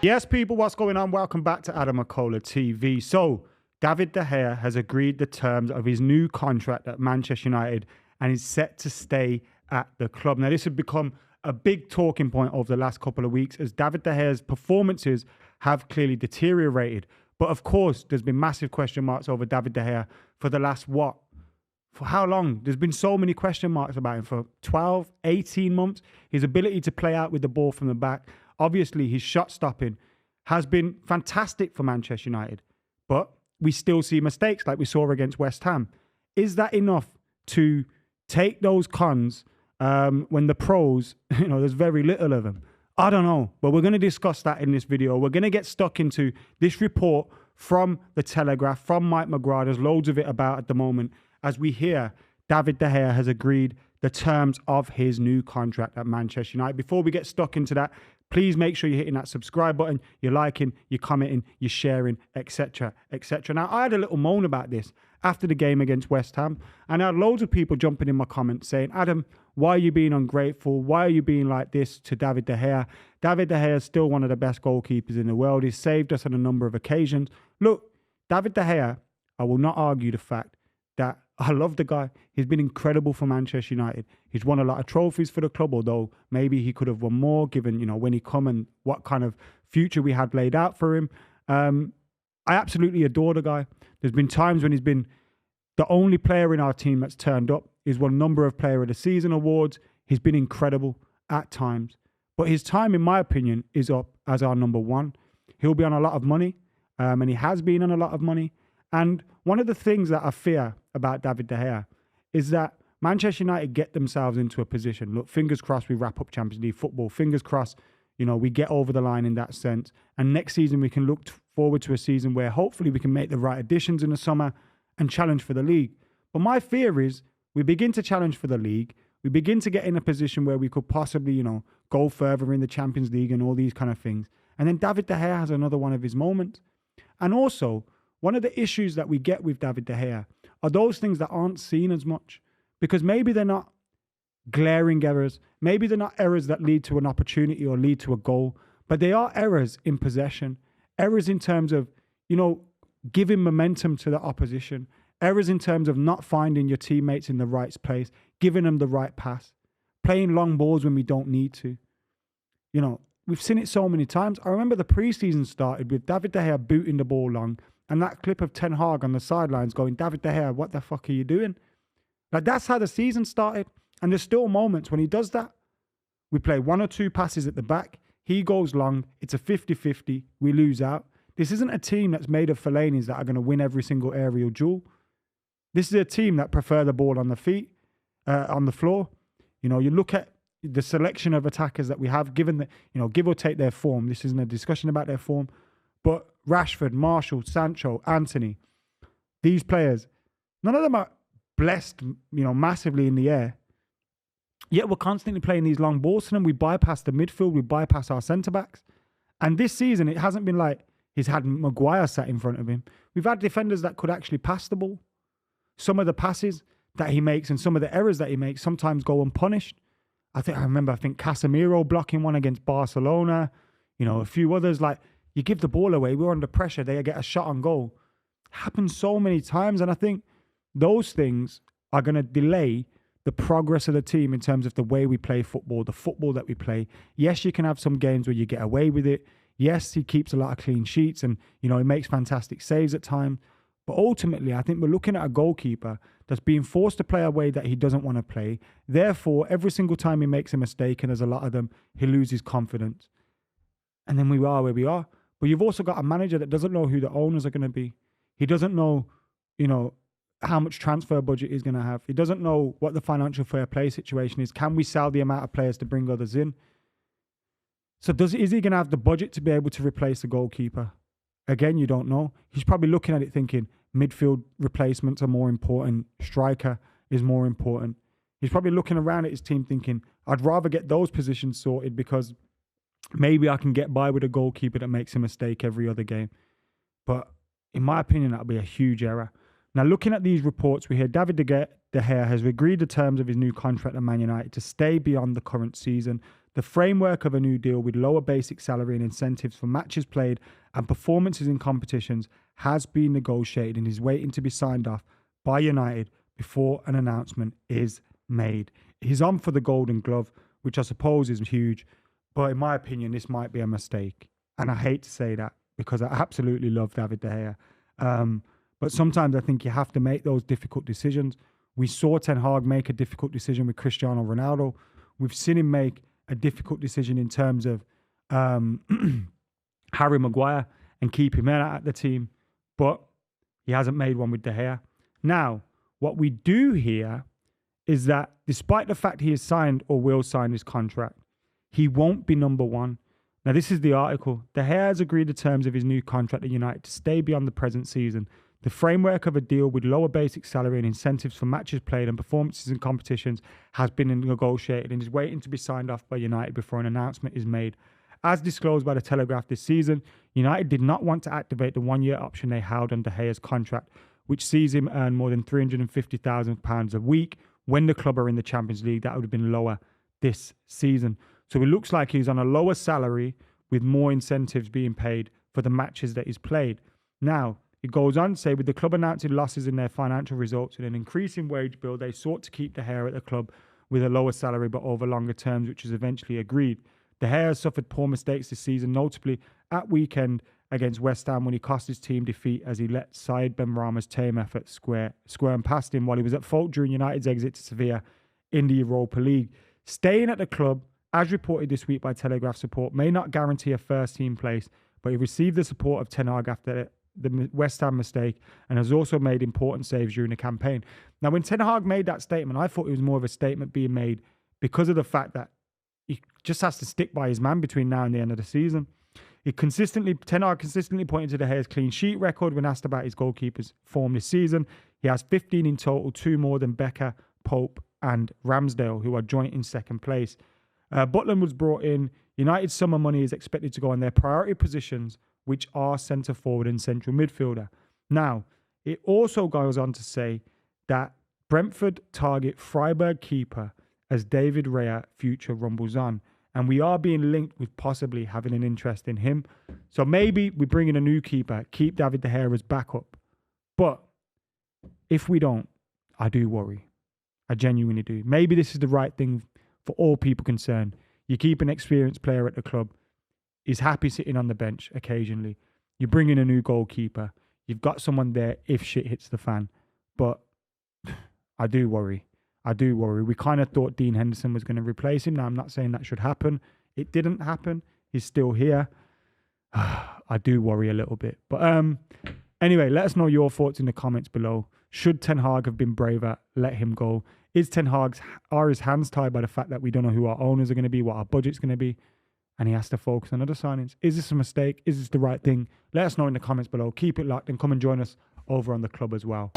Yes, people, what's going on? Welcome back to AdamMcKola TV. So, David De Gea has agreed the terms of his new contract at Manchester United and is set to stay at the club. Now, this has become a big talking point over the last couple of weeks as David De Gea's performances have clearly deteriorated. But of course, there's been massive question marks over David De Gea for the last, for how long? There's been so many question marks about him for 12, 18 months. His ability to play out with the ball from the back. Obviously, his shot stopping has been fantastic for Manchester United, but we still see mistakes like we saw against West Ham. Is that enough to take those cons when the pros, there's very little of them? I don't know, but we're going to discuss that in this video. We're going to get stuck into this report from The Telegraph, from Mike McGrath. There's loads of it about at the moment as we hear David De Gea has agreed the terms of his new contract at Manchester United. Before we get stuck into that, please make sure you're hitting that subscribe button, you're liking, you're commenting, you're sharing, etc., etc. Now, I had a little moan about this after the game against West Ham, and I had loads of people jumping in my comments saying, Adam, why are you being ungrateful? Why are you being like this to David De Gea? David De Gea is still one of the best goalkeepers in the world. He's saved us on a number of occasions. Look, David De Gea, I will not argue the fact that I love the guy. He's been incredible for Manchester United. He's won a lot of trophies for the club, although maybe he could have won more given, when he come and what kind of future we had laid out for him. I absolutely adore the guy. There's been times when he's been the only player in our team that's turned up. He's won a number of Player of the Season awards. He's been incredible at times. But his time, in my opinion, is up as our number one. He'll be on a lot of money, and he has been on a lot of money. And one of the things that I fear about David De Gea is that Manchester United get themselves into a position. Look, fingers crossed we wrap up Champions League football. Fingers crossed, we get over the line in that sense. And next season we can look forward to a season where hopefully we can make the right additions in the summer and challenge for the league. But my fear is we begin to challenge for the league. We begin to get in a position where we could possibly, go further in the Champions League and all these kind of things. And then David De Gea has another one of his moments. And also, one of the issues that we get with David De Gea are those things that aren't seen as much because maybe they're not glaring errors. Maybe they're not errors that lead to an opportunity or lead to a goal, but they are errors in possession, errors in terms of, giving momentum to the opposition, errors in terms of not finding your teammates in the right place, giving them the right pass, playing long balls when we don't need to. We've seen it so many times. I remember the preseason started with David De Gea booting the ball long. And that clip of Ten Hag on the sidelines going, David De Gea, what the fuck are you doing? Like, that's how the season started. And there's still moments when he does that. We play one or two passes at the back. He goes long. It's a 50-50. We lose out. This isn't a team that's made of Fellaini's that are going to win every single aerial duel. This is a team that prefer the ball on the feet, on the floor. You look at the selection of attackers that we have, given that, give or take their form. This isn't a discussion about their form. But Rashford, Marshall, Sancho, Anthony, these players, none of them are blessed, massively in the air. Yet we're constantly playing these long balls to them. We bypass the midfield. We bypass our centre-backs. And this season, it hasn't been like he's had Maguire sat in front of him. We've had defenders that could actually pass the ball. Some of the passes that he makes and some of the errors that he makes sometimes go unpunished. I think Casemiro blocking one against Barcelona. A few others like, you give the ball away, we're under pressure, they get a shot on goal. Happens so many times, and I think those things are going to delay the progress of the team in terms of the way we play football, the football that we play. Yes, you can have some games where you get away with it. Yes, he keeps a lot of clean sheets and, he makes fantastic saves at times. But ultimately, I think we're looking at a goalkeeper that's being forced to play a way that he doesn't want to play. Therefore, every single time he makes a mistake, and there's a lot of them, he loses confidence. And then we are where we are. But you've also got a manager that doesn't know who the owners are going to be. He doesn't know, how much transfer budget he's going to have. He doesn't know what the financial fair play situation is. Can we sell the amount of players to bring others in? So is he going to have the budget to be able to replace the goalkeeper? Again, you don't know. He's probably looking at it thinking midfield replacements are more important. Striker is more important. He's probably looking around at his team thinking, I'd rather get those positions sorted because maybe I can get by with a goalkeeper that makes a mistake every other game. But in my opinion, that would be a huge error. Now, looking at these reports, we hear David De Gea has agreed the terms of his new contract at Man United to stay beyond the current season. The framework of a new deal with lower basic salary and incentives for matches played and performances in competitions has been negotiated and is waiting to be signed off by United before an announcement is made. He's on for the Golden Glove, which I suppose is huge, but in my opinion, this might be a mistake. And I hate to say that because I absolutely love David De Gea. But sometimes I think you have to make those difficult decisions. We saw Ten Hag make a difficult decision with Cristiano Ronaldo. We've seen him make a difficult decision in terms of Harry Maguire and keep him at the team, but he hasn't made one with De Gea. Now, what we do hear is that despite the fact he has signed or will sign his contract, he won't be number one. Now, this is the article. De Gea has agreed the terms of his new contract at United to stay beyond the present season. The framework of a deal with lower basic salary and incentives for matches played and performances in competitions has been negotiated and is waiting to be signed off by United before an announcement is made. As disclosed by the Telegraph this season, United did not want to activate the one-year option they held on De Gea's contract, which sees him earn more than £350,000 a week. When the club are in the Champions League, that would have been lower this season. So it looks like he's on a lower salary with more incentives being paid for the matches that he's played. Now, it goes on to say, with the club announcing losses in their financial results and an increasing wage bill, they sought to keep De Gea at the club with a lower salary but over longer terms, which is eventually agreed. De Gea has suffered poor mistakes this season, notably at weekend against West Ham when he cost his team defeat as he let Said Benrahma's tame effort squirm past him while he was at fault during United's exit to Sevilla in the Europa League. Staying at the club, as reported this week by Telegraph support, may not guarantee a first-team place, but he received the support of Ten Hag after the West Ham mistake and has also made important saves during the campaign. Now, when Ten Hag made that statement, I thought it was more of a statement being made because of the fact that he just has to stick by his man between now and the end of the season. Ten Hag consistently pointed to De Gea's clean sheet record when asked about his goalkeeper's form this season. He has 15 in total, 2 more than Becker, Pope and Ramsdale, who are joint in second place. Butland was brought in. United's summer money is expected to go on their priority positions, which are centre forward and central midfielder. Now, it also goes on to say that Brentford target Freiburg keeper as David Raya future rumbles on. And we are being linked with possibly having an interest in him. So maybe we bring in a new keeper, keep David De Gea as backup. But if we don't, I do worry. I genuinely do. Maybe this is the right thing for all people concerned. You keep an experienced player at the club. He's happy sitting on the bench occasionally. You bring in a new goalkeeper. You've got someone there if shit hits the fan. But I do worry. We kind of thought Dean Henderson was going to replace him. Now, I'm not saying that should happen. It didn't happen. He's still here. I do worry a little bit. But anyway, let us know your thoughts in the comments below. Should Ten Hag have been braver? Let him go. Are his hands tied by the fact that we don't know who our owners are going to be, what our budget's going to be, and he has to focus on other signings? Is this a mistake? Is this the right thing? Let us know in the comments below. Keep it locked and come and join us over on the club as well.